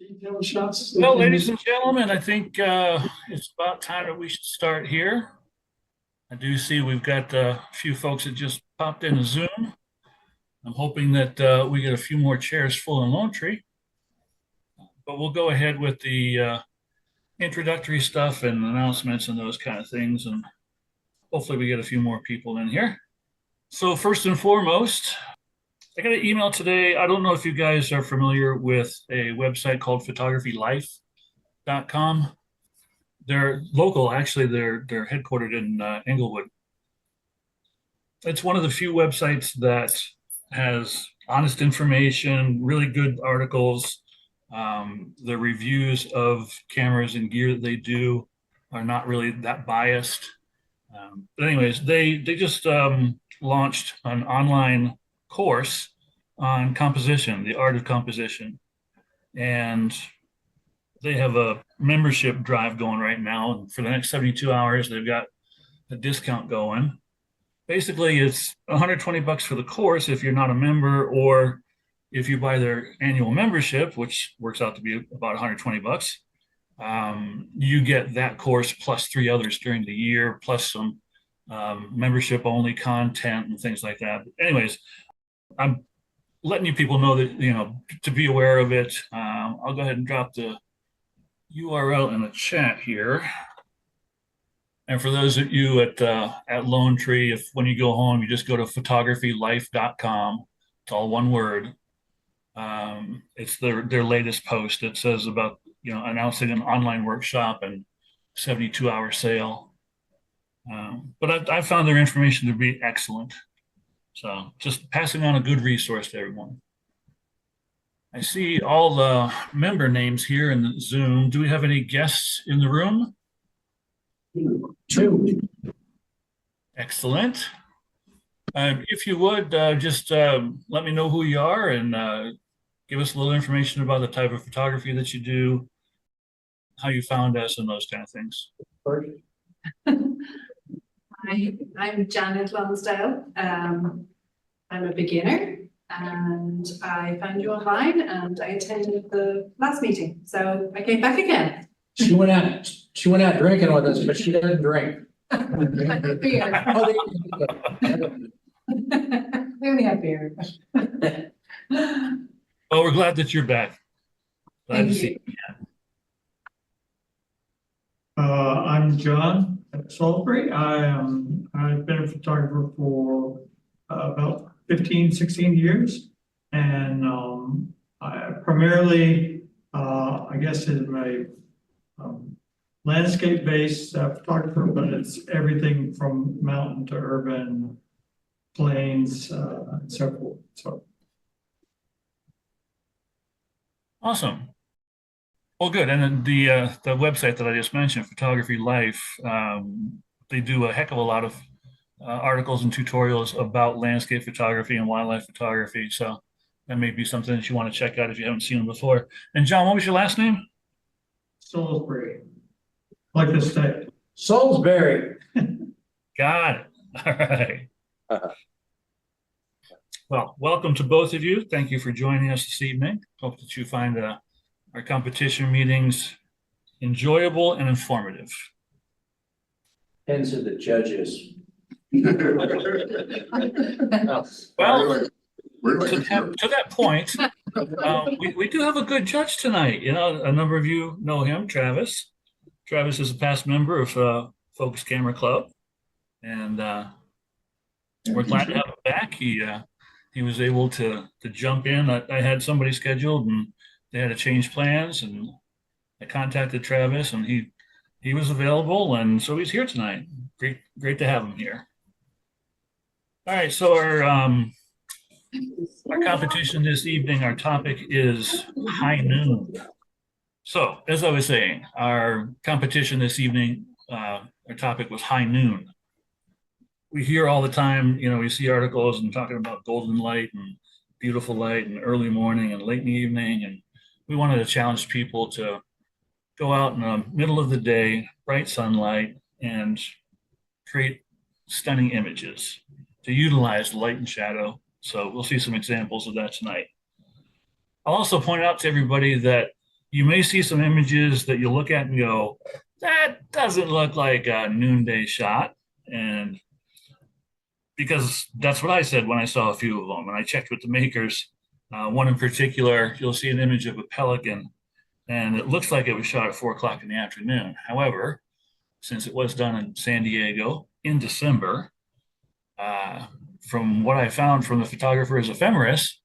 Detailed shots. Well, ladies and gentlemen, I think it's about time that we should start here. I do see we've got a few folks that just popped in a Zoom. I'm hoping that we get a few more chairs full in Lone Tree, but we'll go ahead with the introductory stuff and announcements and those kind of things, and hopefully we get a few more people in here. So first and foremost, I got an email today. I don't know if you guys are familiar with a website called photographylife.com. They're local, actually. They're headquartered in Englewood. It's one of the few websites that has honest information, really good articles. The reviews of cameras and gear that they do are not really that biased. But anyways, they just launched an online course on composition, the art of composition. And they have a membership drive going right now. And for the next 72 hours, they've got a discount going. Basically, it's $120 for the course if you're not a member, or if you buy their annual membership, which works out to be about $120, you get that course plus 3 others during the year, plus some membership only content and things like that. But anyways, I'm letting you people know that, to be aware of it. I'll go ahead and drop the URL in the chat here. And for those of you at Lone Tree, if when you go home, you just go to photographylife.com. It's all one word. It's their latest post. It says about, announcing an online workshop and 72-hour sale. But I found their information to be excellent. So just passing on a good resource to everyone. I see all the member names here in the Zoom. Do we have any guests in the room? 2. Excellent. If you would, just let me know who you are and give us a little information about the type of photography that you do, how you found us, and those kind of things. Hi, I'm Janet Lonsdale. I'm a beginner, and I found you online, and I attended the last meeting, so I came back again. She went out drinking with us, but she doesn't drink. Beer. Oh, We only have beer. Well, we're glad that you're back. Glad to see you. I'm John Salisbury. I've been a photographer for about 15, 16 years. And I primarily, I guess, is a landscape-based photographer, but it's everything from mountain to urban, plains, and so forth. So. Awesome. Well, good. And then the website that I just mentioned, Photography Life, they do a heck of a lot of articles and tutorials about landscape photography and wildlife photography. So that may be something that you want to check out if you haven't seen them before. And John, what was your last name? Salisbury, like the state. Salisbury. Got it. All right. Well, welcome to both of you. Thank you for joining us this evening. Hope that you find our competition meetings enjoyable and informative. Depends on the judges. Well, to that point, we do have a good judge tonight. A number of you know him, Travis. Travis is a past member of Focus Camera Club, and we're glad to have him back. He was able to jump in. I had somebody scheduled, and they had to change plans, and I contacted Travis, and he was available, and so he's here tonight. Great to have him here. All right, so our competition this evening, our topic is high noon. So as I was saying, our competition this evening, our topic was high noon. We hear all the time, we see articles and talking about golden light and beautiful light and early morning and late in the evening. And we wanted to challenge people to go out in the middle of the day, bright sunlight, and create stunning images to utilize light and shadow. So we'll see some examples of that tonight. I'll also point out to everybody that You may see some images that you look at and go, that doesn't look like a noonday shot. And because that's what I said when I saw a few of them. And I checked with the makers. One in particular, you'll see an image of a pelican, and it looks like it was shot at 4 o'clock in the afternoon. However, since it was done in San Diego in December, from what I found from the photographer's ephemeris,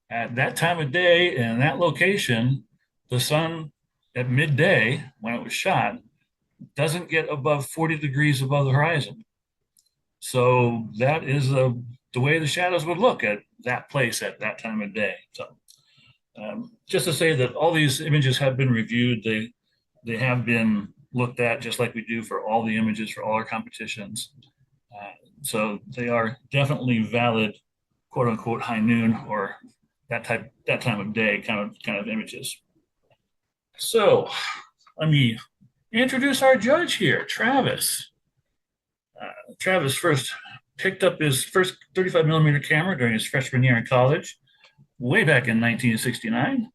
at that time of day and that location, the sun at midday when it was shot doesn't get above 40 degrees above the horizon. So that is the way the shadows would look at that place at that time of day. So just to say that all these images have been reviewed, they have been looked at just like we do for all the images for all our competitions. So they are definitely valid, quote unquote, high noon or that time of day kind of images. So let me introduce our judge here, Travis. Travis first picked up his first 35 millimeter camera during his freshman year in college, way back in 1969.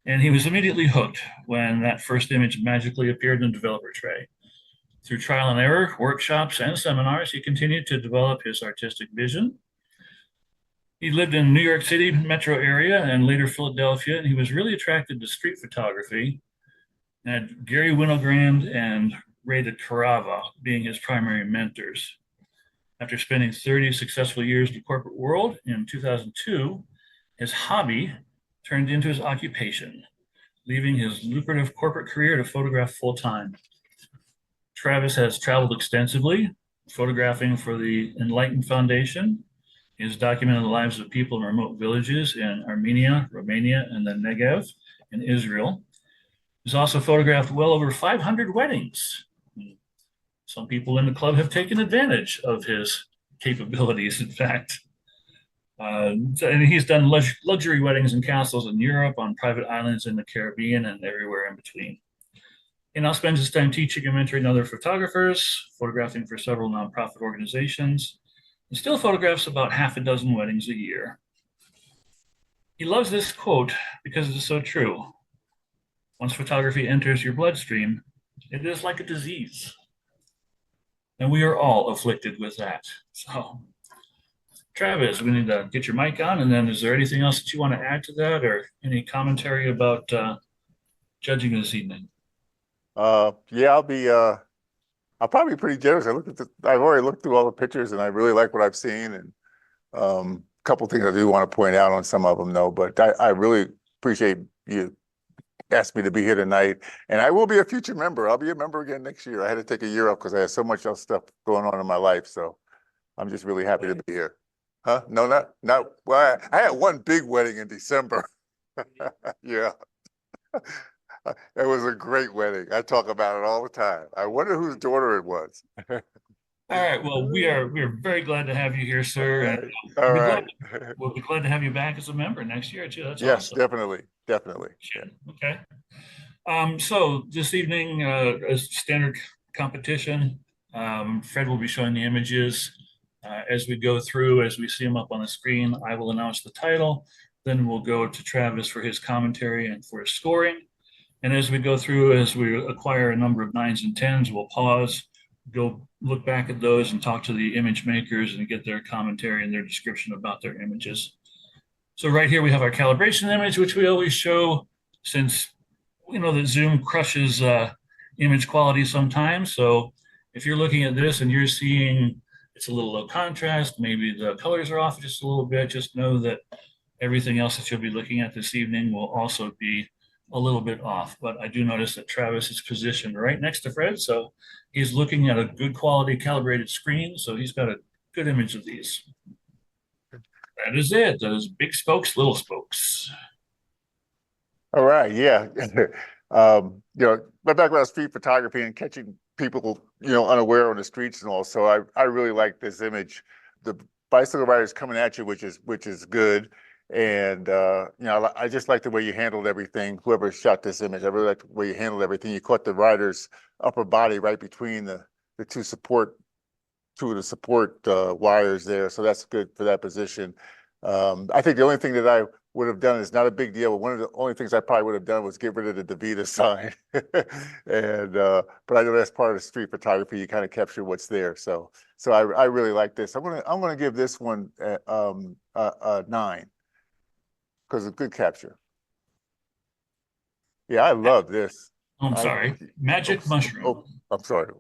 And he was immediately hooked when that first image magically appeared in the developer tray. Through trial and error, workshops, and seminars, he continued to develop his artistic vision. He lived in New York City metro area and later Philadelphia, and he was really attracted to street photography, and Gary Winogrand and Ray DeCarava being his primary mentors. After spending 30 successful years in the corporate world, in 2002, his hobby turned into his occupation, leaving his lucrative corporate career to photograph full-time. Travis has traveled extensively, photographing for the Enlighten Foundation. He has documented the lives of people in remote villages in Armenia, Romania, and the Negev in Israel. He's also photographed well over 500 weddings. Some people in the club have taken advantage of his capabilities, in fact. And he's done luxury weddings in castles in Europe, on private islands in the Caribbean, and everywhere in between. He now spends his time teaching and mentoring other photographers, photographing for several nonprofit organizations, and still photographs about half a dozen weddings a year. He loves this quote because it is so true. Once photography enters your bloodstream, it is like a disease. And we are all afflicted with that. So, Travis, we need to get your mic on, and then is there anything else that you want to add to that, or any commentary about judging this evening? Yeah, I'll probably be pretty generous. I've already looked through all the pictures and I really like what I've seen, and a couple things I do want to point out on some of them though, but I really appreciate you asked me to be here tonight, and I will be a future member. I'll be a member again next year. I had to take a year off because I had so much else stuff going on in my life, so I'm just really happy to be here. Huh? No, not well, I had one big wedding in December. Yeah. It was a great wedding. I talk about it all the time. I wonder whose daughter it was. All right. Well, we are very glad to have you here, sir. And All right. We'll be glad to have you back as a member next year too. That's Yes, awesome. definitely. Yeah. Okay. So this evening, as standard competition, Fred will be showing the images as we go through. As we see them up on the screen, I will announce the title. Then we'll go to Travis for his commentary and for his scoring. And as we go through, as we acquire a number of 9s and 10s, we'll pause, go look back at those and talk to the image makers and get their commentary and their description about their images. So right here, we have our calibration image, which we always show since we know that Zoom crushes image quality sometimes. So if you're looking at this and you're seeing it's a little low contrast, maybe the colors are off just a little bit, just know that everything else that you'll be looking at this evening will also be a little bit off. But I do notice that Travis is positioned right next to Fred, so he's looking at a good quality calibrated screen, so he's got a good image of these. That is it. Those big spokes, little spokes. All right, yeah. My background is street photography and catching people, unaware on the streets and all. So I really like this image. The bicycle riders coming at you, which is good. And I just like the way you handled everything. Whoever shot this image, I really like the way you handled everything. You caught the rider's upper body right between the two of the support wires there. So that's good for that position. I think the only thing that I would have done is not a big deal. But one of the only things I probably would have done was get rid of the DeVita sign. And but I know that's part of the street photography. You kind of capture what's there. So I really like this. I'm gonna give this one a 9 because it's a good capture. Yeah, I love this. I'm sorry. Magic mushroom. Oh, I'm sorry.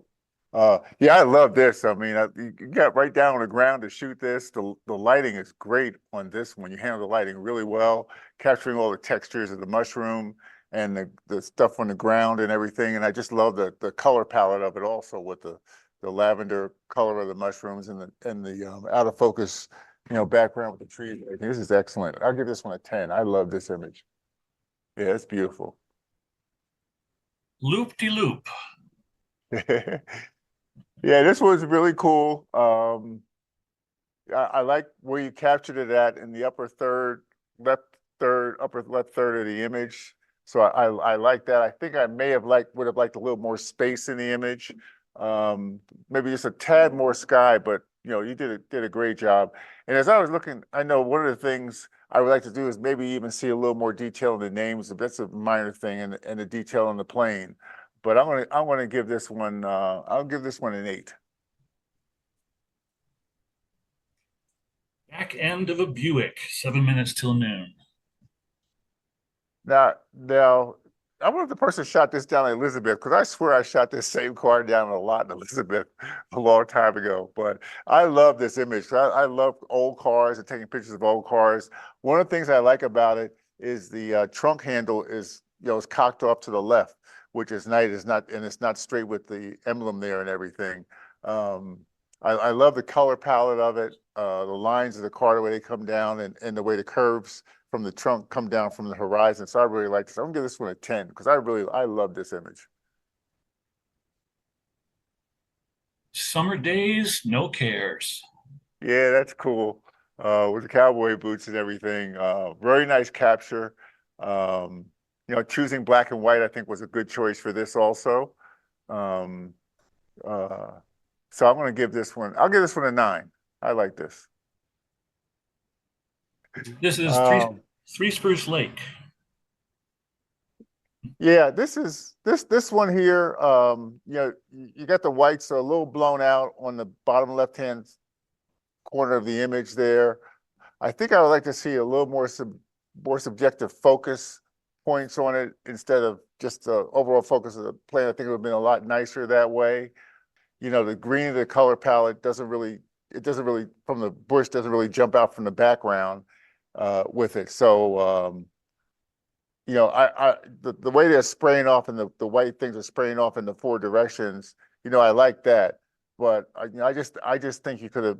Yeah, I love this. I mean, you got right down on the ground to shoot this. The lighting is great on this one. You handle the lighting really well, capturing all the textures of the mushroom and the stuff on the ground and everything. And I just love the color palette of it also with the lavender color of the mushrooms and the out of focus, background with the trees. This is excellent. I'll give this one a 10. I love this image. Yeah, it's beautiful. Loop-de-loop. Yeah, this was really cool. I like where you captured it at in the upper upper left third of the image. So I like that. I think I would have liked a little more space in the image. Maybe just a tad more sky, but you did a great job. And as I was looking, I know one of the things I would like to do is maybe even see a little more detail in the names. That's a minor thing, and the detail on the plane. But I'm gonna give this one. I'll give this one an 8. Back end of a Buick, 7 minutes till noon. Now, I wonder if the person shot this down in Elizabeth, because I swear I shot this same car down a lot in Elizabeth a long time ago. But I love this image. I love old cars and taking pictures of old cars. One of the things I like about it is the trunk handle is cocked off to the left, which is nice. It's not straight with the emblem there and everything. I love the color palette of it, the lines of the car, the way they come down, and the way the curves from the trunk come down from the horizon. So I really like this. I'm gonna give this one a 10 because I love this image. Summer days, no cares. Yeah, that's cool. With the cowboy boots and everything. Very nice capture. Choosing black and white, I think, was a good choice for this also. So I'm gonna give this one. I'll give this one a 9. I like this. This is Three Spruce Lake. Yeah, this one here. You got the whites a little blown out on the bottom left-hand corner of the image there. I think I would like to see a little more subjective focus points on it instead of just the overall focus of the plane. I think it would have been a lot nicer that way. The green of the color palette doesn't really from the bush doesn't really jump out from the background with it. So the way they're spraying off and the white things are spraying off in the 4 directions, I like that. But I just think you could have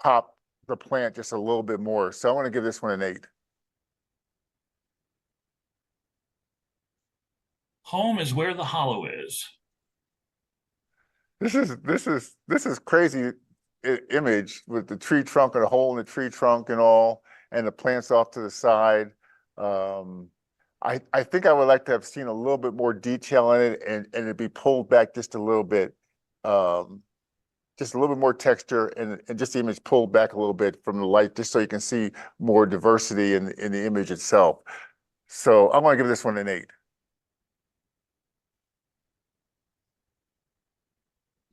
popped the plant just a little bit more. So I want to give this one an 8. Home is where the hollow is. This is crazy image with the tree trunk and a hole in the tree trunk and all, and the plants off to the side. I think I would like to have seen a little bit more detail in it and it be pulled back just a little bit, just a little bit more texture and just the image pulled back a little bit from the light, just so you can see more diversity in the image itself. So I'm going to give this one an 8.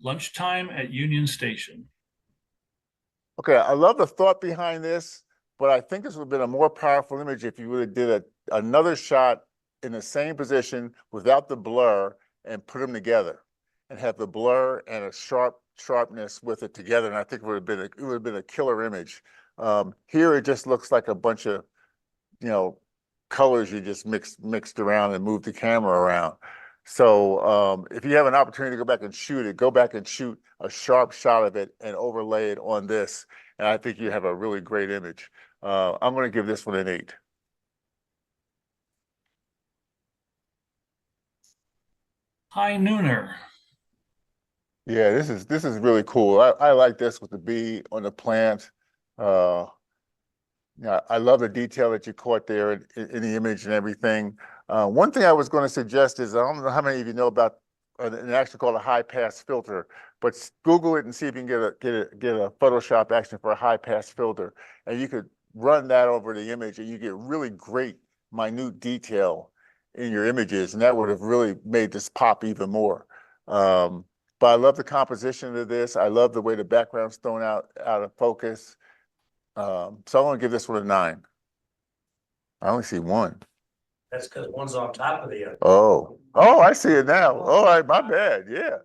Lunchtime at Union Station. Okay, I love the thought behind this, but I think this would have been a more powerful image if you would have did another shot in the same position without the blur and put them together and have the blur and a sharpness with it together. And I think it would have been a killer image. Here it just looks like a bunch of colors you just mixed around and moved the camera around. So if you have an opportunity to go back and shoot it, go back and shoot a sharp shot of it and overlay it on this. And I think you have a really great image. I'm going to give this one an 8. High Nooner. Yeah, this is really cool. I like this with the bee on the plant. I love the detail that you caught there in the image and everything. One thing I was going to suggest is, I don't know how many of you know about an action called a high pass filter, but Google it and see if you can get a Photoshop action for a high pass filter. And you could run that over the image and you get really great minute detail in your images, and that would have really made this pop even more. But I love the composition of this. I love the way the background's thrown out of focus. So I'm gonna give this one a 9. I only see one. That's because one's on top of the other. Oh, I see it now. All right, my bad. Yeah.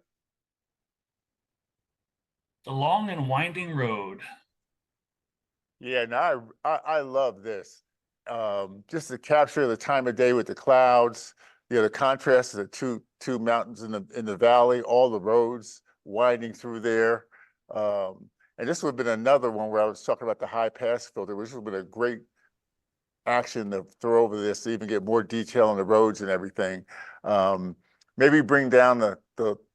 The long and winding road. Yeah, now I love this. Just the capture of the time of day with the clouds, the contrast of the two mountains in the valley, all the roads winding through there. And this would have been another one where I was talking about the high pass filter, which would have been a great action to throw over this to even get more detail on the roads and everything. Maybe bring down the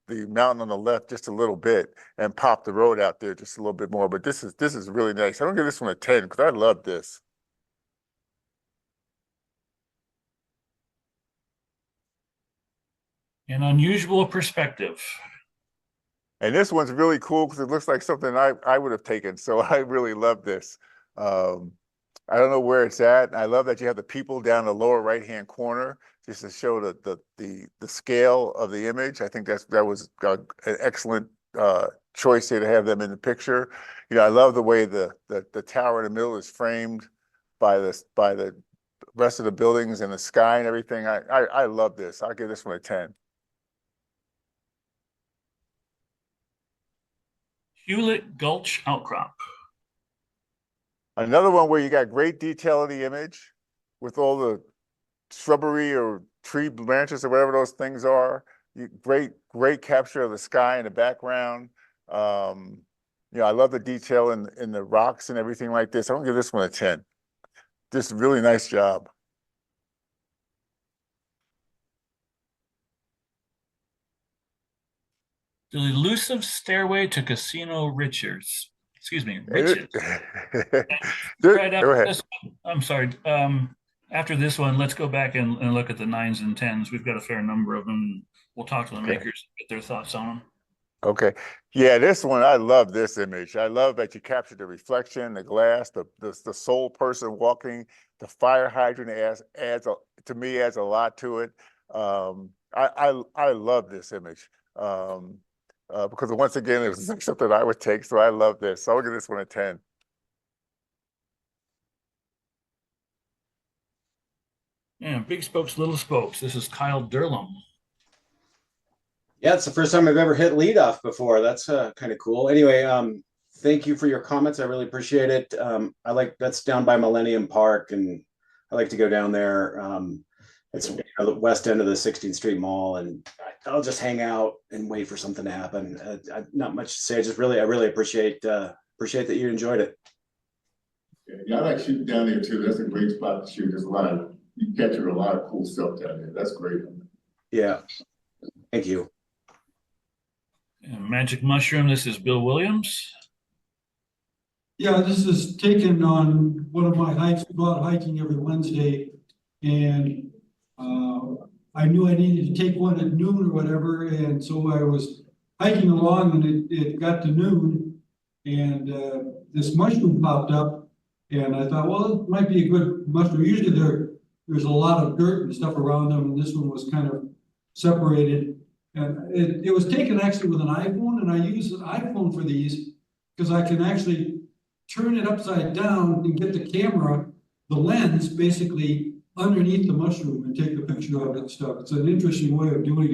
mountain on the left just a little bit and pop the road out there just a little bit more. But this is really nice. I'm gonna give this one a 10 because I love this. An unusual perspective. And this one's really cool because it looks like something I would have taken. So I really love this. I don't know where it's at. I love that you have the people down the lower right-hand corner just to show the scale of the image. I think that was an excellent choice here to have them in the picture. You know, I love the way the tower in the middle is framed by the rest of the buildings and the sky and everything. I love this. I'll give this one a 10. Hewlett Gulch outcrop. Another one where you got great detail in the image with all the shrubbery or tree branches or whatever those things are. Great capture of the sky in the background. You know, I love the detail in the rocks and everything like this. I'm gonna give this one a 10. Just a really nice job. The elusive stairway to Casino Richards. Excuse me, Riches. Right Go after ahead. this one, I'm sorry. After this one, let's go back and look at the 9s and 10s. We've got a fair number of them. We'll talk to the Okay. makers, get their thoughts on them. Okay. Yeah, this one, I love this image. I love that you captured the reflection, the glass, the sole person walking, the fire hydrant adds to me adds a lot to it. I love this image. Because once again, it was something I would take, so I love this. So I'll give this one a 10. Yeah, big spokes, little spokes. This is Kyle Durlam. Yeah, it's the first time I've ever hit leadoff before. That's kind of cool. Anyway, thank you for your comments. I really appreciate it. That's down by Millennium Park, and I like to go down there. It's the west end of the 16th Street Mall, and I'll just hang out and wait for something to happen. Not much to say. I really appreciate that you enjoyed it. Yeah, I like shooting down there too. That's a great spot to shoot. You capture a lot of cool stuff down there. That's great. Yeah, thank you. And Magic Mushroom, this is Bill Williams. Yeah, this is taken on one of my hikes. We go out hiking every Wednesday, and I knew I needed to take one at noon or whatever, and so I was hiking along, and it got to noon, and this mushroom popped up, and I thought, well, it might be a good mushroom. Usually there's a lot of dirt and stuff around them, and this one was kind of separated. And it was taken actually with an iPhone, and I use an iPhone for these because I can actually turn it upside down and get the camera, the lens, basically underneath the mushroom and take the picture of it and stuff. It's an interesting way of doing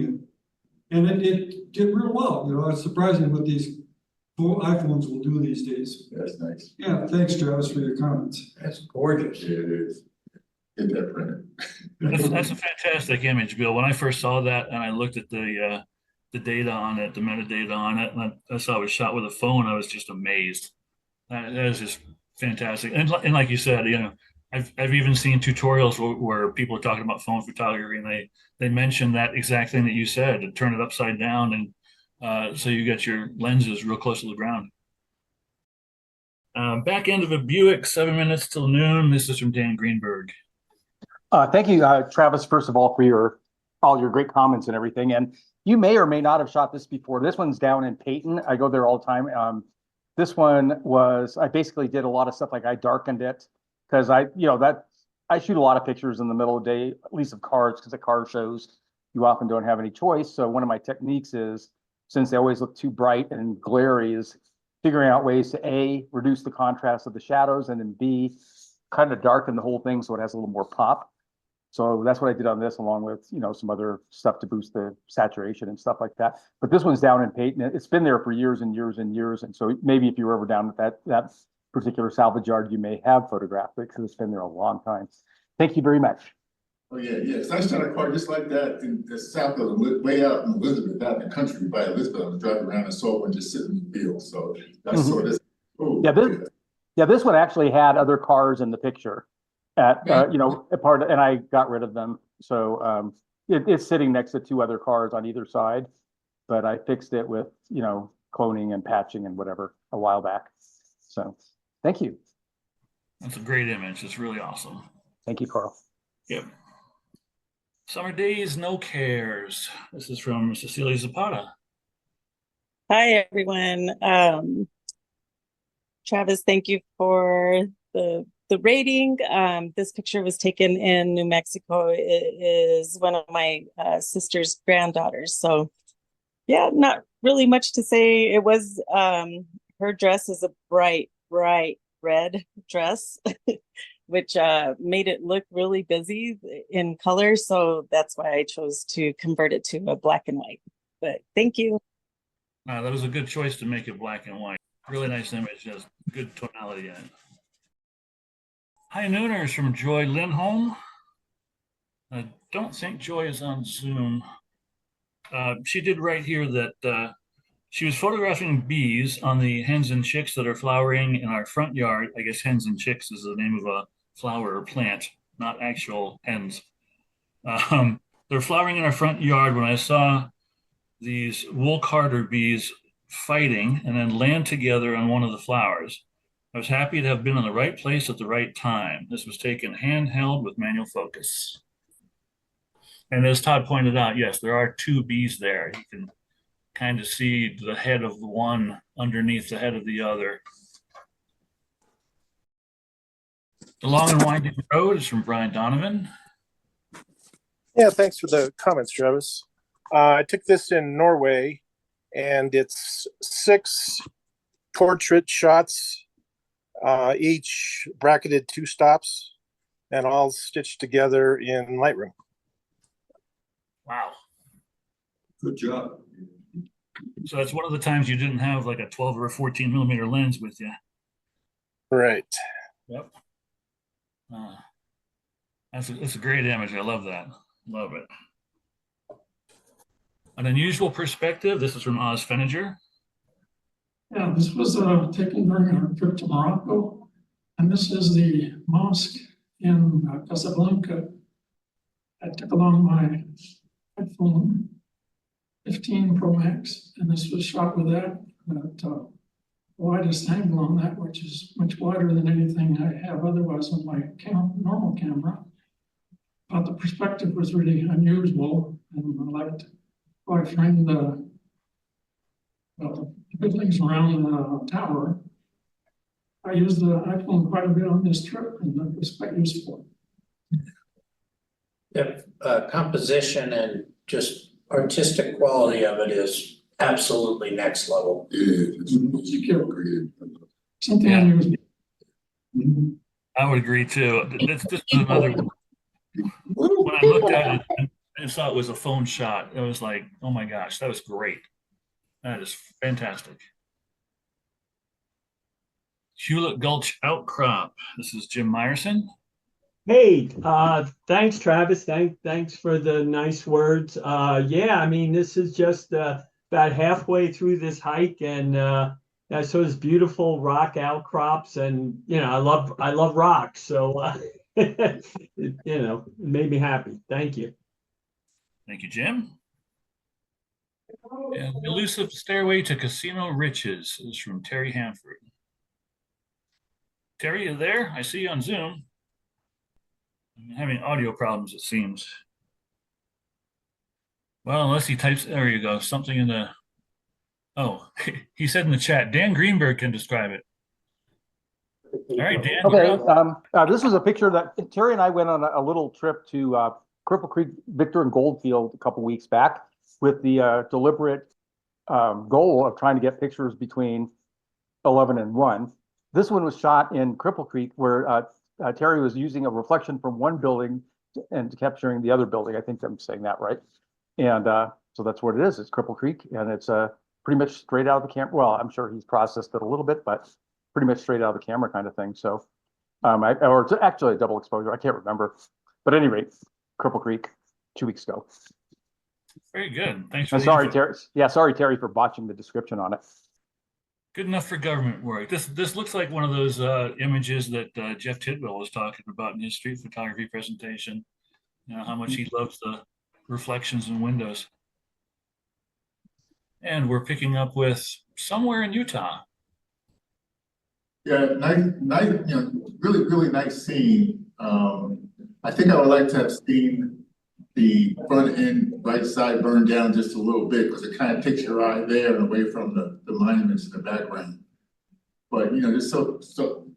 it. And it did real well. You know, it's surprising what these iPhones will do these days. That's nice. Yeah, thanks, Travis, for your comments. That's gorgeous. Yeah, it is. Get that printed. That's a fantastic image, Bill. When I first saw that and I looked at the data on it, the metadata on it, and I saw it was shot with a phone, I was just amazed. That is just fantastic. And like you said, you know, I've even seen tutorials where people are talking about phone photography, and they mention that exact thing that you said, to turn it upside down, and so you get your lenses real close to the ground. Back end of a Buick, 7 minutes till noon. This is from Dan Greenberg. Thank you, Travis, first of all, for all your great comments and everything. And you may or may not have shot this before. This one's down in Peyton. I go there all the time. This one was, I basically did a lot of stuff, like I darkened it because I shoot a lot of pictures in the middle of the day, at least of cars, because at car shows, you often don't have any choice. So one of my techniques is, since they always look too bright and glary, is figuring out ways to A, reduce the contrast of the shadows, and then B, kind of darken the whole thing so it has a little more pop. So that's what I did on this, along with, some other stuff to boost the saturation and stuff like that. But this one's down in Peyton. It's been there for years and years and years. And so maybe if you were ever down at that particular salvage yard, you may have photographed it because it's been there a long time. Thank you very much. Oh, yeah, yeah, because I shot a car just like that in the south of, way out in Elizabeth, out in the country by Elizabeth. I was driving around and saw one just sitting in the field, so I saw this. Oh, Yeah, this one actually had other cars in the picture at, a part, and I got rid of them. So it's sitting next to two other cars on either side, but I fixed it with, cloning and patching and whatever a while back. So thank you. That's a great image. It's really awesome. Thank you, Carl. Yep. Summer days, no cares. This is from Cecilia Zapata. Hi, everyone. Travis, thank you for the rating. This picture was taken in New Mexico. It is one of my sister's granddaughters. So yeah, not really much to say. It was her dress is a bright red dress, which made it look really busy in color. So that's why I chose to convert it to a black and white. But thank you. That was a good choice to make it black and white. Really nice image, has good tonality in it. Hi, Nooners from Joy Lindholm. I don't think Joy is on Zoom. She did write here that she was photographing bees on the hens and chicks that are flowering in our front yard. I guess hens and chicks is the name of a flower or plant, not actual hens. They're flowering in our front yard when I saw these wool carder bees fighting and then land together on one of the flowers. I was happy to have been in the right place at the right time. This was taken handheld with manual focus. And as Todd pointed out, yes, there are two bees there. You can kind of see the head of the one underneath the head of the other. The Long and Winding Road is from Brian Donovan. Yeah, thanks for the comments, Travis. I took this in Norway, and it's 6 portrait shots, each bracketed 2 stops, and all stitched together in Lightroom. Wow. Good job. So that's one of the times you didn't have like a 12 or a 14 millimeter lens with you. Right. Yep. That's a great image. I love that. Love it. An unusual perspective. This is from Oz Feniger. Yeah, this was taken during our trip to Morocco, and this is the mosque in Casablanca. I took along my iPhone 15 Pro Max, and this was shot with that at widest angle on that, which is much wider than anything I have otherwise on my normal camera. But the perspective was really unusual, and I liked how I framed the buildings around the tower. I used the iPhone quite a bit on this trip, and it was quite useful. The composition and just artistic quality of it is absolutely next level. Something unusual. I would agree too. This is another. When I looked at it and saw it was a phone shot, it was like, oh my gosh, that was great. That is fantastic. Hewlett Gulch Outcrop. This is Jim Meyerson. Hey, thanks, Travis. Thanks for the nice words. Yeah, I mean, this is just about halfway through this hike, and I saw this beautiful rock outcrops, and I love rocks, so it made me happy. Thank you. Thank you, Jim. And Elusive Stairway to Casino Riches is from Terry Hanford. Terry, you there? I see you on Zoom. I'm having audio problems, it seems. Well, unless he types, there you go, something in the, oh, he said in the chat, Dan Greenberg can describe it. All right, Dan. Okay, you're up. this was a picture that Terry and I went on a little trip to Cripple Creek, Victor and Goldfield a couple weeks back with the deliberate goal of trying to get pictures between 11 and 1. This one was shot in Cripple Creek where Terry was using a reflection from one building and capturing the other building. I think I'm saying that right. And so that's what it is. It's Cripple Creek, and it's pretty much straight out of the camera. Well, I'm sure he's processed it a little bit, but pretty much straight out of the camera kind of thing. So, or it's actually a double exposure. I can't remember, but at any rate, Cripple Creek 2 weeks ago. Very good. Thanks for And the sorry, info. Terry. Yeah, sorry, Terry, for botching the description on it. Good enough for government work. This looks like one of those images that Jeff Tidwell was talking about in his street photography presentation. You know, how much he loves the reflections in windows. And we're picking up with somewhere in Utah. Yeah, nice, really, really nice scene. I think I would like to have seen the front end right side burned down just a little bit because it kind of takes your eye there and away from the monuments in the background. But just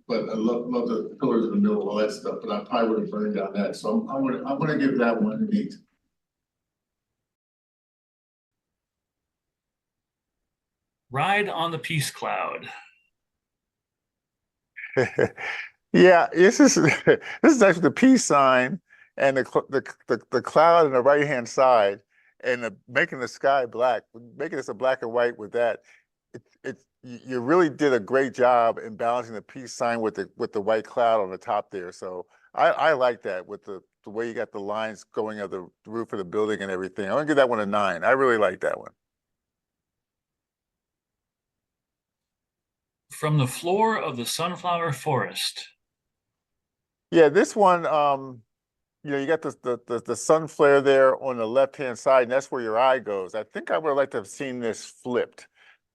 but I love the pillars in the middle, all that stuff. But I probably would have burned down that. So I'm gonna give that one an 8. Ride on the Peace Cloud. Yeah, this is actually the peace sign and the cloud on the right hand side, and making the sky black, making this a black and white with that. You really did a great job in balancing the peace sign with the white cloud on the top there. So I like that with the way you got the lines going of the roof of the building and everything. I'm gonna give that one a 9. I really like that one. From the floor of the sunflower forest. Yeah, this one, you got the sun flare there on the left-hand side, and that's where your eye goes. I think I would like to have seen this flipped,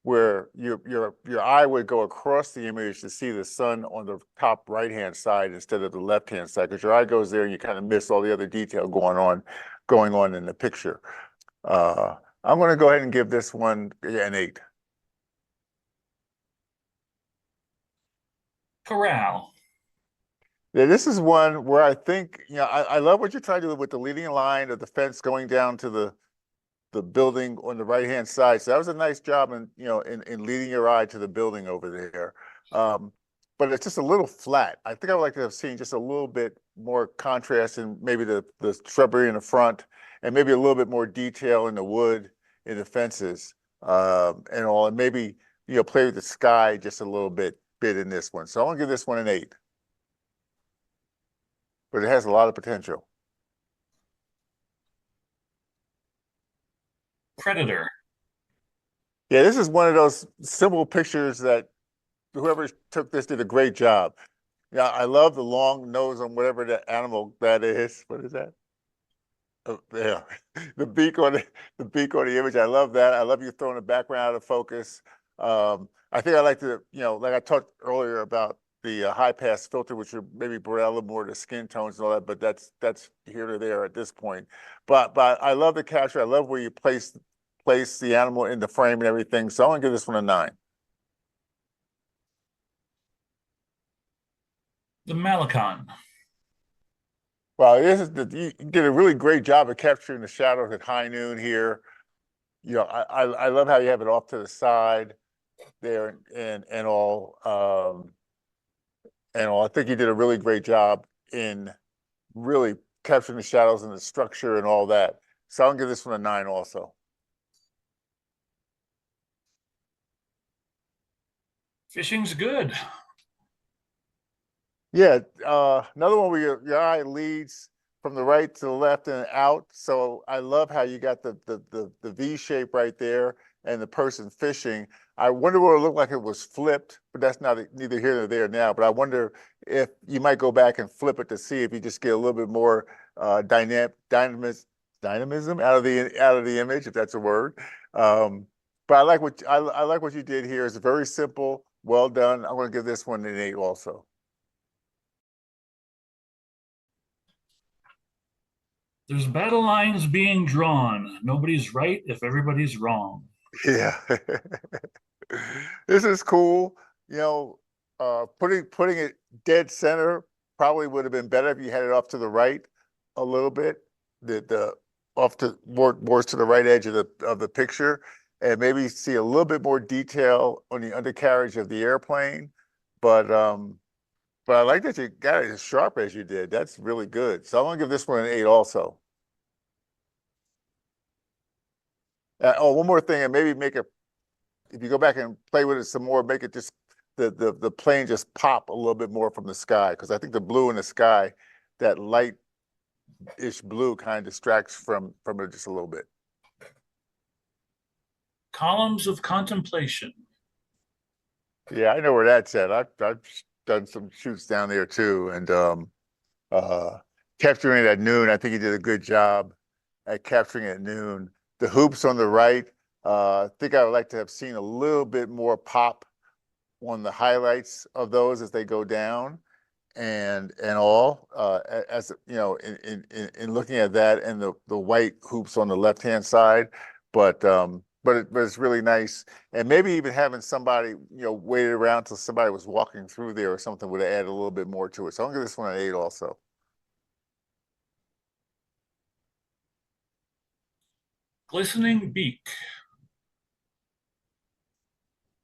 where your eye would go across the image to see the sun on the top right-hand side instead of the left-hand side, because your eye goes there and you kind of miss all the other detail going on in the picture. I'm going to go ahead and give this one an 8. Corral. Yeah, this is one where I think, I love what you're trying to do with the leading line of the fence going down to the building on the right-hand side. So that was a nice job in leading your eye to the building over there. But it's just a little flat. I think I would like to have seen just a little bit more contrast in maybe the shrubbery in the front, and maybe a little bit more detail in the wood, in the fences, and all, and maybe, play with the sky just a little bit in this one. So I'm gonna give this one an 8. But it has a lot of potential. Predator. Yeah, this is one of those simple pictures that whoever took this did a great job. Yeah, I love the long nose on whatever that animal that is. What is that? Oh, yeah, the beak on the image. I love that. I love you throwing the background out of focus. I think I like to, like I talked earlier about the high pass filter, which would maybe bring out a little more of the skin tones and all that, but that's here to there at this point. But I love the capture. I love where you place the animal in the frame and everything. So I'm gonna give this one a 9. The Malecon. Well, you did a really great job of capturing the shadows at high noon here. I love how you have it off to the side there and all. I think you did a really great job in really capturing the shadows and the structure and all that. So I'm gonna give this one a 9 also. Fishing's good. Yeah, another one where your eye leads from the right to the left and out. So I love how you got the V shape right there and the person fishing. I wonder what it looked like it was flipped, but that's neither here nor there now. But I wonder if you might go back and flip it to see if you just get a little bit more dynamism out of the image, if that's a word. But I like what you did here. It's very simple, well done. I'm going to give this one an 8 also. There's battle lines being drawn. Nobody's right if everybody's wrong. Yeah. This is cool. putting it dead center probably would have been better if you had it off to the right a little bit, the off to more to the right edge of the picture, and maybe see a little bit more detail on the undercarriage of the airplane. But I like that you got it as sharp as you did. That's really good. So I'm gonna give this one an 8 also. Oh, one more thing, and maybe make it, if you go back and play with it some more, make it just the plane just pop a little bit more from the sky, because I think the blue in the sky, that light-ish blue, kind of distracts from it just a little bit. Columns of contemplation. Yeah, I know where that's at. I've done some shoots down there too, and capturing it at noon, I think he did a good job at capturing it at noon. The hoops on the right, I think I would like to have seen a little bit more pop on the highlights of those as they go down, and all as you know, in looking at that, and the white hoops on the left hand side, but it's really nice, and maybe even having somebody, you know, waited around till somebody was walking through there or something would have added a little bit more to it. So I'm gonna give this one an 8 also. Glistening beak.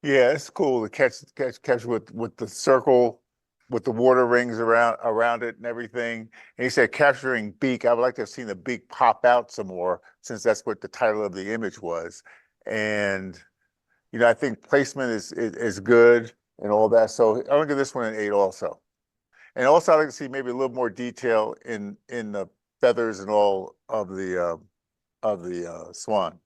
Yeah, it's cool to catch with the circle, with the water rings around it and everything. And he said capturing beak. I would like to have seen the beak pop out some more, since that's what the title of the image was. And you know, I think placement is good and all that. So I'm gonna give this one an 8 also. And also I'd like to see maybe a little more detail in the feathers and all of the swan.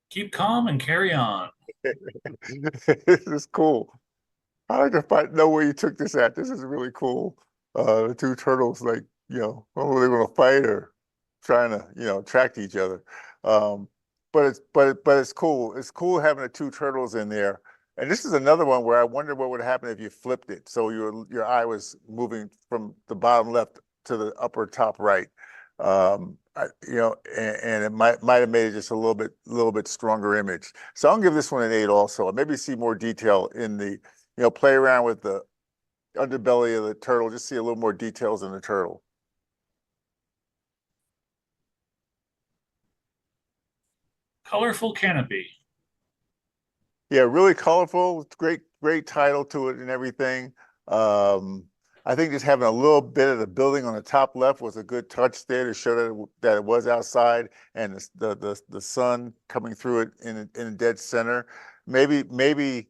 Keep calm and carry on. This is cool. I like to know where you took this at. This is really cool. The two turtles, like, you know, were they going to fight or trying to, you know, attract each other? But it's cool. It's cool having the two turtles in there. And this is another one where I wonder what would happen if you flipped it. So your eye was moving from the bottom left to the upper top right. You know, and it might have made it just a little bit stronger image. So I'll give this one an 8 also. And maybe see more detail in the, you know, play around with the underbelly of the turtle, just see a little more details in the turtle. Colorful canopy. Yeah, really colorful, great title to it and everything. I think just having a little bit of the building on the top left was a good touch there to show that it was outside, and the sun coming through it in dead center. Maybe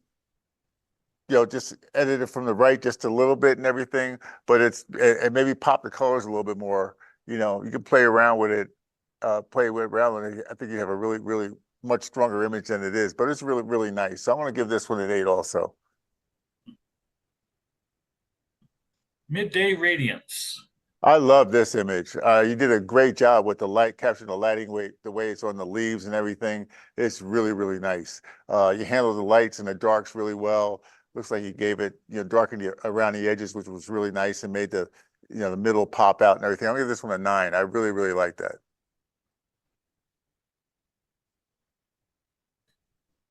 you know, just edit it from the right just a little bit and everything, but and maybe pop the colors a little bit more. You know, you can play around with it, around with it. I think you have a really much stronger image than it is, but it's really nice. So I'm going to give this one an 8 also. Midday radiance. I love this image. You did a great job with the light, capturing the lighting the way it's on the leaves and everything. It's really nice. You handled the lights and the darks really well. Looks like you gave it, you know, darkened around the edges, which was really nice, and made the, you know, the middle pop out and everything. I'm gonna give this one a 9. I really like that.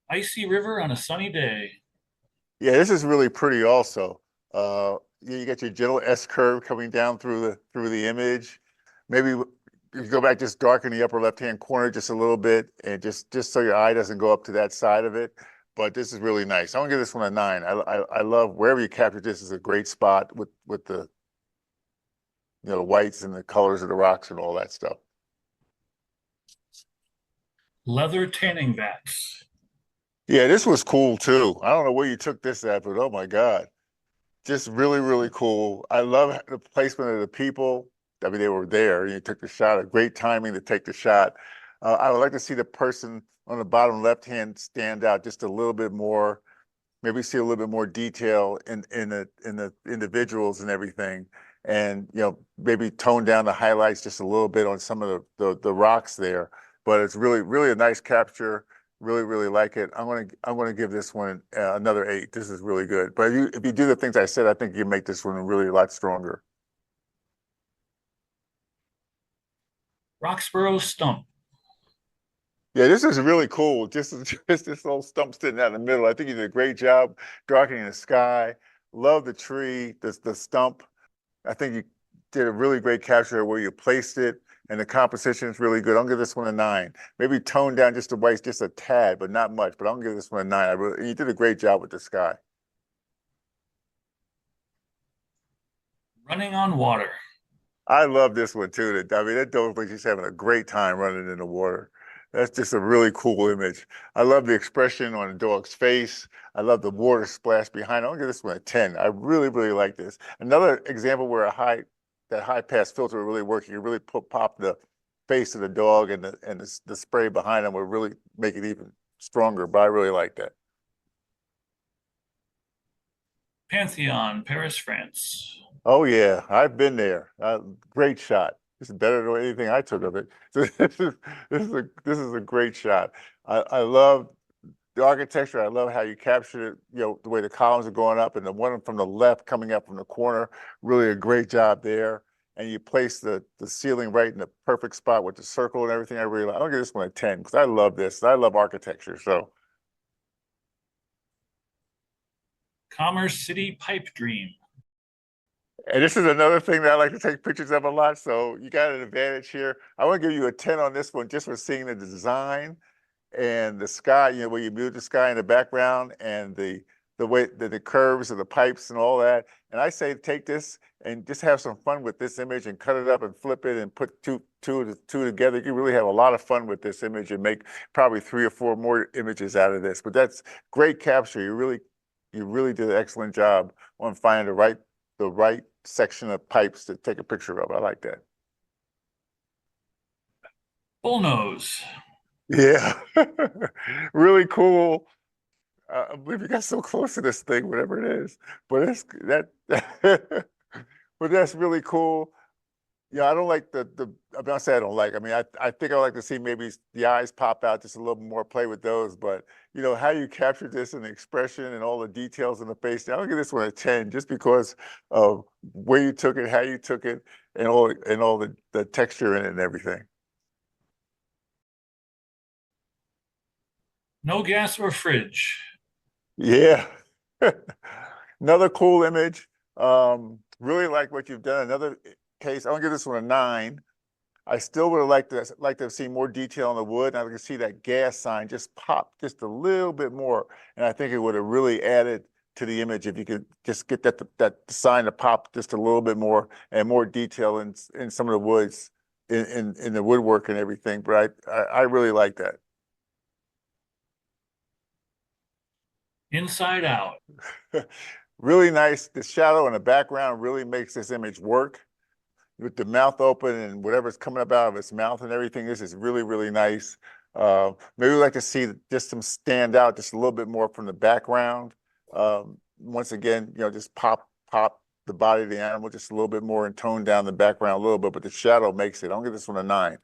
Icy river on a sunny day. Yeah, this is really pretty also. You get your gentle S curve coming down through the image. Maybe if you go back, just darken the upper left-hand corner just a little bit, and just so your eye doesn't go up to that side of it. But this is really nice. I'm gonna give this one a 9. I love wherever you captured this is a great spot with the, you know, the whites and the colors of the rocks and all that stuff. Leather tanning vats. Yeah, this was cool too. I don't know where you took this at, but oh my God. Just really cool. I love the placement of the people. I mean, they were there. You took the shot. A great timing to take the shot. I would like to see the person on the bottom left hand stand out just a little bit more. Maybe see a little bit more detail in the individuals and everything, and you know, maybe tone down the highlights just a little bit on some of the rocks there. But it's really a nice capture. Really like it. I'm gonna give this one another 8. This is really good. But if you do the things I said, I think you make this one really a lot stronger. Roxborough stump. Yeah, this is really cool. Just this little stump sitting out in the middle. I think you did a great job darkening the sky. Love the tree, the stump. I think you did a really great capture of where you placed it, and the composition is really good. I'll give this one a 9. Maybe tone down just the white, just a tad, but not much. But I'll give this one a 9. You did a great job with the sky. Running on water. I love this one too. I mean, that dog was just having a great time running in the water. That's just a really cool image. I love the expression on the dog's face. I love the water splash behind it. I'll give this one a 10. I really, really like this. Another example where that high pass filter will really work. You can really pop the face of the dog, and the spray behind them will really make it even stronger. But I really like that. Pantheon, Paris, France. Oh yeah, I've been there. Great shot. This is better than anything I took of it. So this is a great shot. I love the architecture. I love how you captured it. You know, the way the columns are going up, and the one from the left coming up from the corner. Really a great job there. And you place the ceiling right in the perfect spot with the circle and everything. I really like. I'll give this one a 10 because I love this. I love architecture. So Commerce City Pipe Dream. and this is another thing that I like to take pictures of a lot. So you got an advantage here. I want to give you a 10 on this one just for seeing the design and the sky, you know, where you move the sky in the background and the way the curves of the pipes and all that. And I say take this and just have some fun with this image and cut it up and flip it and put two together. You can really have a lot of fun with this image and make probably 3 or 4 more images out of this. But that's great capture. You really did an excellent job on finding the right section of pipes to take a picture of. I like that. Bullnose. Yeah, really cool. I believe you got so close to this thing, whatever it is. But it's but that's really cool. Yeah, I don't like I'm not saying I don't like. I mean, I think I like to see maybe the eyes pop out just a little more, play with those. But you know how you captured this and the expression and all the details in the face. I'll give this one a 10 just because of where you took it, how you took it, and all the texture in it and everything. No gas or fridge. Yeah. Another cool image. Really like what you've done. Another case, I'm gonna give this one a 9. I still would have liked to have seen more detail on the wood. And I could see that gas sign just pop just a little bit more. And I think it would have really added to the image if you could just get that sign to pop just a little bit more and more detail in some of the woods in the woodwork and everything. But I really like that. Inside Out. Really nice. The shadow in the background really makes this image work. With the mouth open and whatever's coming up out of its mouth and everything, this is really, really nice. Maybe we'd like to see just some stand out just a little bit more from the background. Once again, you know, just pop the body of the animal just a little bit more and tone down the background a little bit, but the shadow makes it. I'll give this one a 9.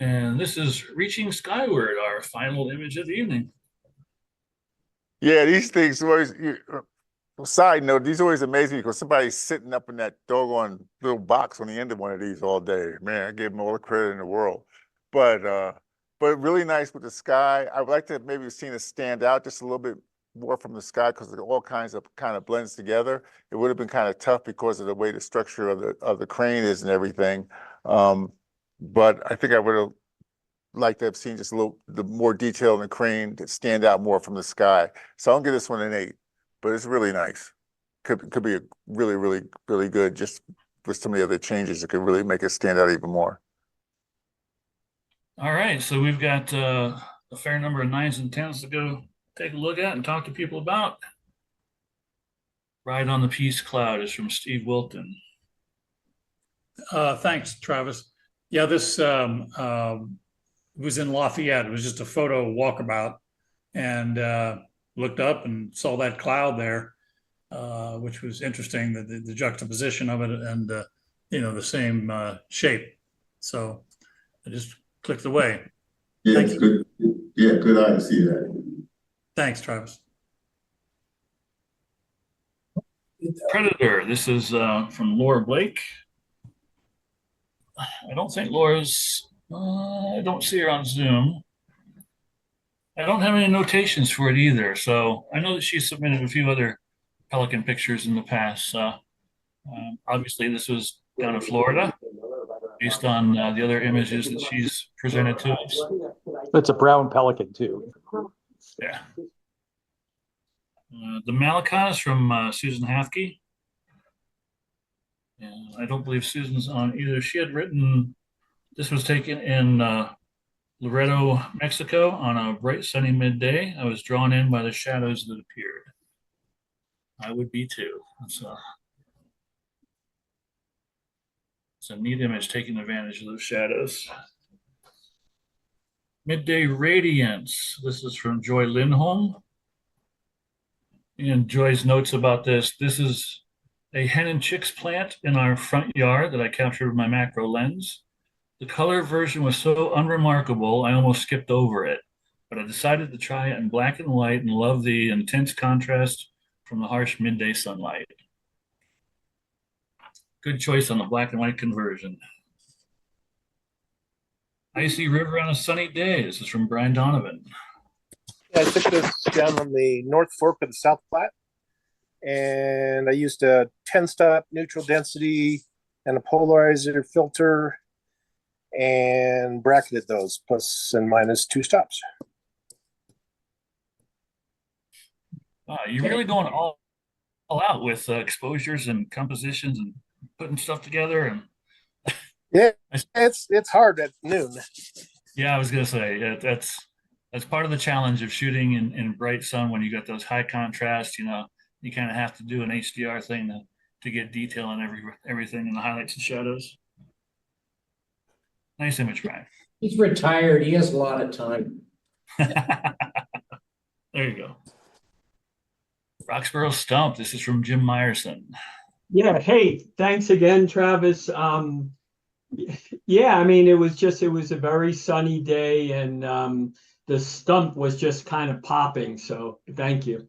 And this is Reaching Skyward, our final image of the evening. Yeah, these things always, side note, these always amaze me because somebody's sitting up in that doggone little box on the end of one of these all day. Man, I give them all the credit in the world. But really nice with the sky. I would like to have maybe seen it stand out just a little bit more from the sky because it all kind of blends together. It would have been kind of tough because of the way the structure of the crane is and everything. But I think I would have liked to have seen just the more detail in the crane to stand out more from the sky. So I'll give this one an 8, but it's really nice. Could be a really, really, really good just with some of the other changes. It could really make it stand out even more. All right, so we've got a fair number of 9s and 10s to go take a look at and talk to people about. Ride on the Peace Cloud is from Steve Wilton. Thanks, Travis. Yeah, this was in Lafayette. It was just a photo walkabout, and looked up and saw that cloud there, which was interesting. The juxtaposition of it and the same shape. So I just clicked away. Yeah, it's good. Yeah, good eye to see that. Thanks, Travis. Predator. This is from Laura Blake. I don't think Laura's, I don't see her on Zoom. I don't have any notations for it either. So I know that she submitted a few other pelican pictures in the past. Obviously, this was down in Florida based on the other images that she's presented to us. It's a brown pelican too. Yeah. The Malicon is from Susan Hathke. And I don't believe Susan's on either. She had written, this was taken in Loreto, Mexico on a bright sunny midday. I was drawn in by the shadows that appeared. I would be too. It's a neat image taking advantage of those shadows. Midday Radiance. This is from Joy Lindholm. And Joy's notes about this. This is a hen and chicks plant in our front yard that I captured with my macro lens. The color version was so unremarkable, I almost skipped over it, but I decided to try it in black and white and love the intense contrast from the harsh midday sunlight. Good choice on the black and white conversion. Icy River on a Sunny Day. This is from Brian Donovan. Yeah, I took this down on the North Fork of the South Platte, and I used a 10-stop neutral density and a polarizer filter and bracketed those plus and minus 2 stops. You're really going all out with exposures and compositions and putting stuff together. And yeah, it's hard at noon. Yeah, I was gonna say that's part of the challenge of shooting in bright sun when you got those high contrast. You know, you kind of have to do an HDR thing to get detail on everything in the highlights and shadows. Nice image, Brian. He's retired. He has a lot of time. There you go. Roxborough Stump. This is from Jim Meyerson. Yeah. Hey, thanks again, Travis. Yeah, I mean, it was a very sunny day, and the stump was just kind of popping. So thank you.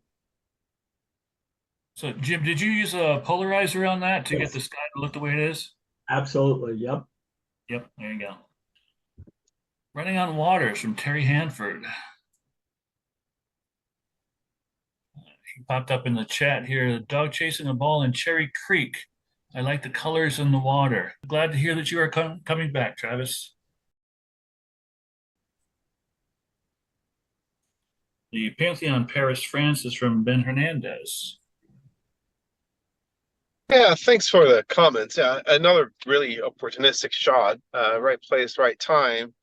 So Jim, did you use a polarizer on that to get the sky to look the way it is? Absolutely. Yep. Yep, there you go. Running on Waters from Terry Hanford. He popped up in the chat here. Dog chasing a ball in Cherry Creek. I like the colors in the water. Glad to hear that you are coming back, Travis. The Pantheon Paris, France is from Ben Hernandez. Yeah, thanks for the comments. Yeah, another really opportunistic shot, right place, right time,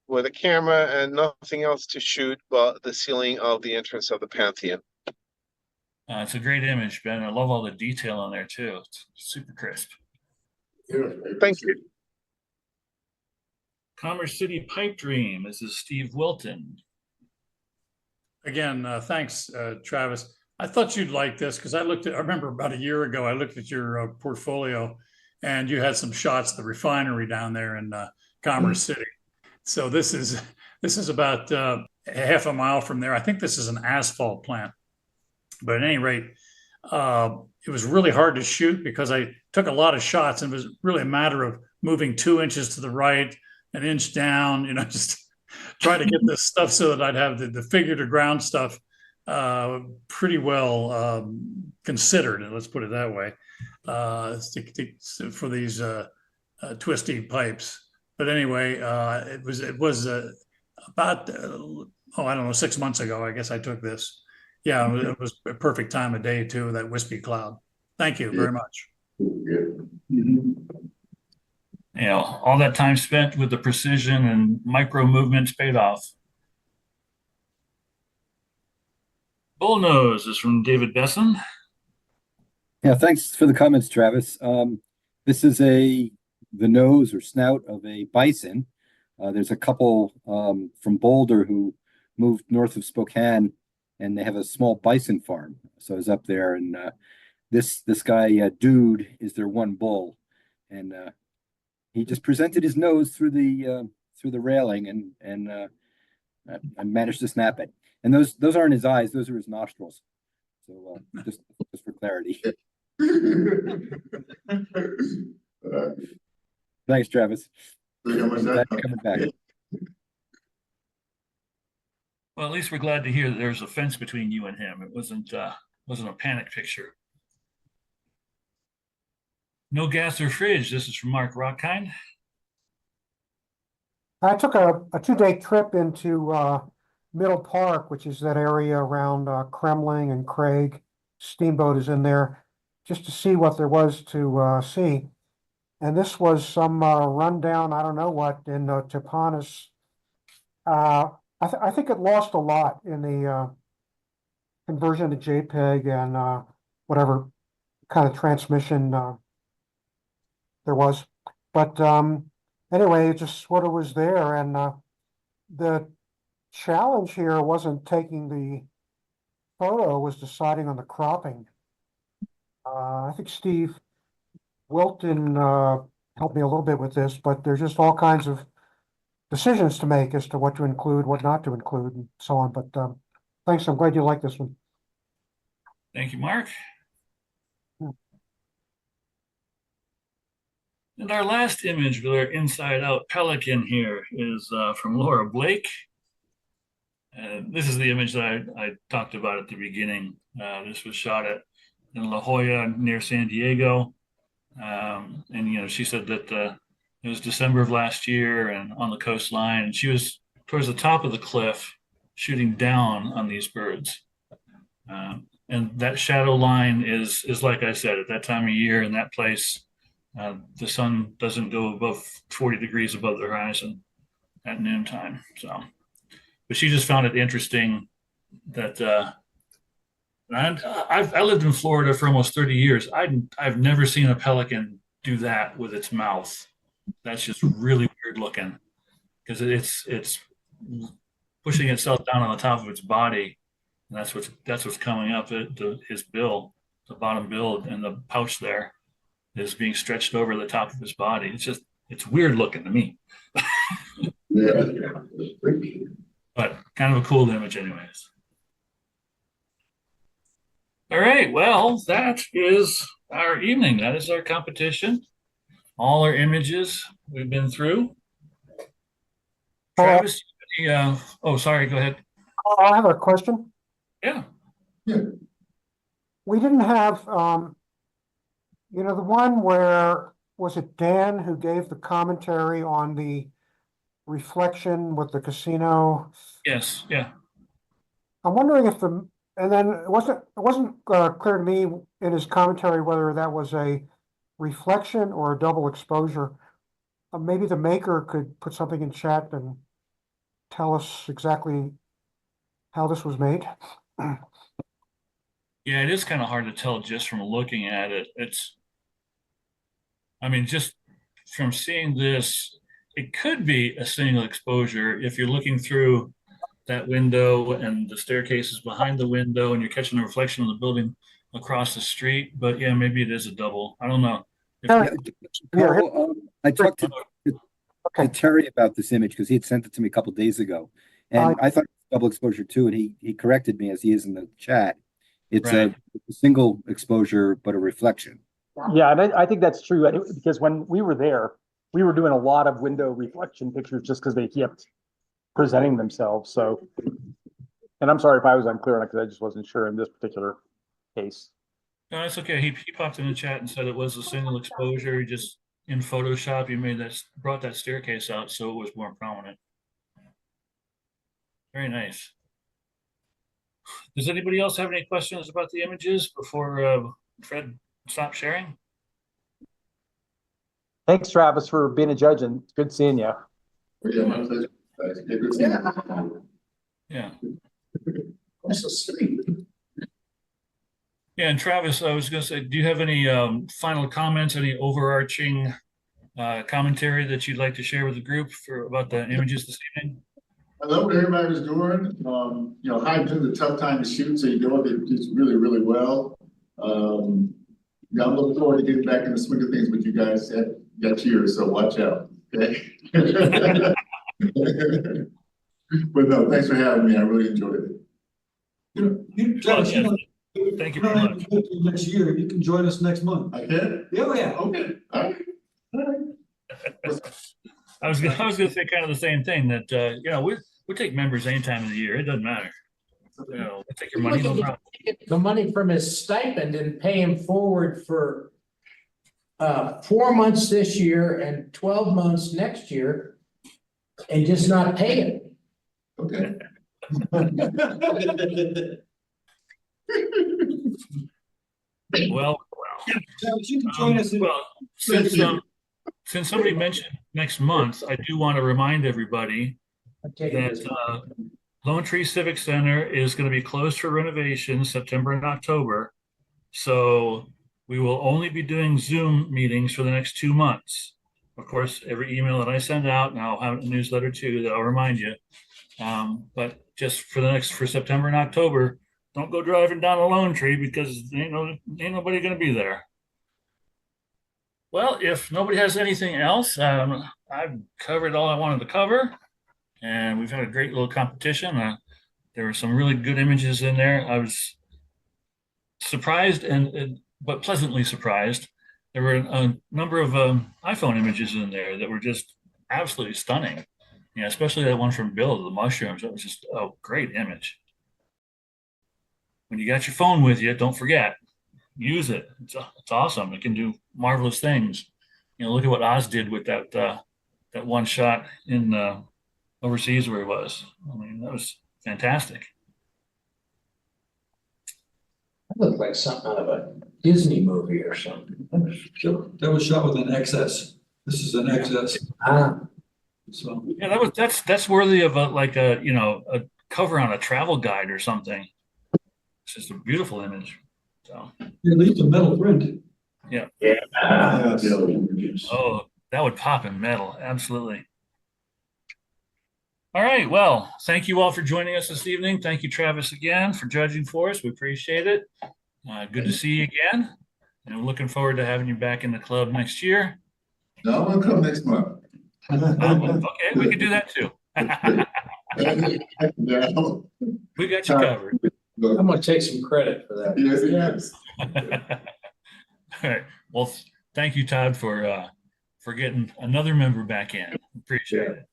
with a camera and nothing else to shoot but the ceiling of the entrance of the Pantheon. It's a great image, Ben. I love all the detail on there too. It's super crisp. Thank you. Commerce City Pipe Dream. This is Steve Wilton. Again, thanks, Travis. I thought you'd like this because I remember about a year ago, I looked at your portfolio and you had some shots of the refinery down there in Commerce City. So this is about half a mile from there. I think this is an asphalt plant. But at any rate, it was really hard to shoot because I took a lot of shots and it was really a matter of moving 2 inches to the right, an inch down, just try to get this stuff so that I'd have the figure to ground stuff pretty well considered, let's put it that way, for these twisty pipes. But anyway, it was about I don't know, 6 months ago, I guess I took this. Yeah, it was a perfect time of day too, that wispy cloud. Thank you very much. All that time spent with the precision and micro movements paid off. Bullnose is from David Besson. Yeah, thanks for the comments, Travis. This is the nose or snout of a bison. There's a couple from Boulder who moved north of Spokane, and they have a small bison farm. So I was up there, and this guy, Dude, is their one bull, and he just presented his nose through the railing, and I managed to snap it. And those aren't his eyes; those are his nostrils. So just for clarity. Thanks, Travis. Look how much Glad that- you're coming back. Well, at least we're glad to hear that there's a fence between you and him. It wasn't a panic picture. No gas or fridge. This is from Mark Rockkind. I took a 2-day trip into Middle Park, which is that area around Kremling and Craig. Steamboat is in there, just to see what there was to see. And this was some rundown, I don't know what, in Tipanis. I think it lost a lot in the conversion to JPEG and whatever kind of transmission there was. But anyway, just what it was there. And the challenge here wasn't taking the photo, was deciding on the cropping. I think Steve Wilton helped me a little bit with this, but there's just all kinds of decisions to make as to what to include, what not to include, and so on. But thanks, I'm glad you like this one. Thank you, Mark. And our last image with our inside out pelican here is from Laura Blake. This is the image that I talked about at the beginning. This was shot in La Jolla near San Diego. And, you know, she said that it was December of last year and on the coastline. And she was towards the top of the cliff shooting down on these birds. And that shadow line is like I said, at that time of year in that place, the sun doesn't go above 40 degrees above the horizon at noontime. So, but she just found it interesting that I lived in Florida for almost 30 years. I've never seen a pelican do that with its mouth. That's just really weird looking because it's pushing itself down on the top of its body, and that's what's coming up at his bill, the bottom bill, and the pouch there is being stretched over the top of his body. It's weird looking to me. Yeah. But kind of a cool image anyways. All right, well, that is our evening. That is our competition. All our images we've been through. Travis, oh, sorry, go ahead. I have a question. Yeah. We didn't have, you know, the one where, was it Dan who gave the commentary on the reflection with the casino? Yes, yeah. I'm wondering if and then it wasn't clear to me in his commentary whether that was a reflection or a double exposure. Maybe the maker could put something in chat and tell us exactly how this was made. Yeah, it is kind of hard to tell just from looking at it. I mean, just from seeing this, it could be a single exposure if you're looking through that window and the staircase is behind the window and you're catching a reflection of the building across the street. But yeah, maybe it is a double. I don't know. Carl, I talked to Terry about this image because he had sent it to me a couple days ago, and I thought it was double exposure too, and he corrected me as he is in the chat. It's a single exposure, but a reflection. Yeah, and I think that's true because when we were there, we were doing a lot of window reflection pictures just because they kept presenting themselves. So, and I'm sorry if I was unclear on it because I just wasn't sure in this particular case. No, that's okay. He popped in the chat and said it was a single exposure. He just in Photoshop, you brought that staircase out so it was more prominent. Very nice. Does anybody else have any questions about the images before Fred stops sharing? Thanks, Travis, for being a judge, and it's good seeing you. Yeah, my pleasure. Good seeing you. Yeah. Also sleep. Yeah, and Travis, I was going to say, do you have any final comments, any overarching commentary that you'd like to share with the group about the images this evening? I love what everybody was doing. You know, hydrogen is a tough time to shoot, so you do it just really, really well. Yeah, I'm looking forward to getting back in the swing of things with you guys that year, so watch out. Okay. But no, thanks for having me. I really enjoyed it. Travis, Thank you very much. Next year, you can join us next month. I can? Yeah, yeah. Okay. All right. I was gonna say kind of the same thing that, we take members any time of the year. It doesn't matter. We'll take your money, no problem. The money from his stipend and pay him forward for 4 months this year and 12 months next year and just not pay it. Okay. Well, You can join us in. well, since somebody mentioned next month, I do want to remind everybody that Lone Tree Civic Center is going to be closed for renovation September and October. So we will only be doing Zoom meetings for the next 2 months. Of course, every email that I send out, and I'll have a newsletter too that I'll remind you. But just for September and October, don't go driving down a Lone Tree because ain't nobody going to be there. Well, if nobody has anything else, I've covered all I wanted to cover, and we've had a great little competition. There were some really good images in there. I was surprised but pleasantly surprised. There were a number of iPhone images in there that were just absolutely stunning. Yeah, especially that one from Bill, the mushrooms. That was just a great image. When you got your phone with you, don't forget, use it. It's awesome. It can do marvelous things. Look at what Oz did with that one shot in overseas where he was. I mean, that was fantastic. That looked like something out of a Disney movie or something. That was shot with an XS. This is an XS. So Yeah, that's worthy of a cover on a travel guide or something. It's just a beautiful image. So at least a metal print. yeah. Yes. Oh, that would pop in metal. Absolutely. All right. Well, thank you all for joining us this evening. Thank you, Travis, again for judging for us. We appreciate it. Good to see you again. And we're looking forward to having you back in the club next year. No, I'm gonna come next month. Okay, we can do that too. We got you covered. I'm gonna take some credit for that. Yes. All right. Well, thank you, Todd, for getting another member back in. Appreciate it.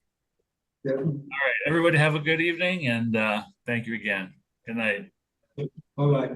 Yeah. All right, everybody have a good evening, and thank you again. Good night. All right.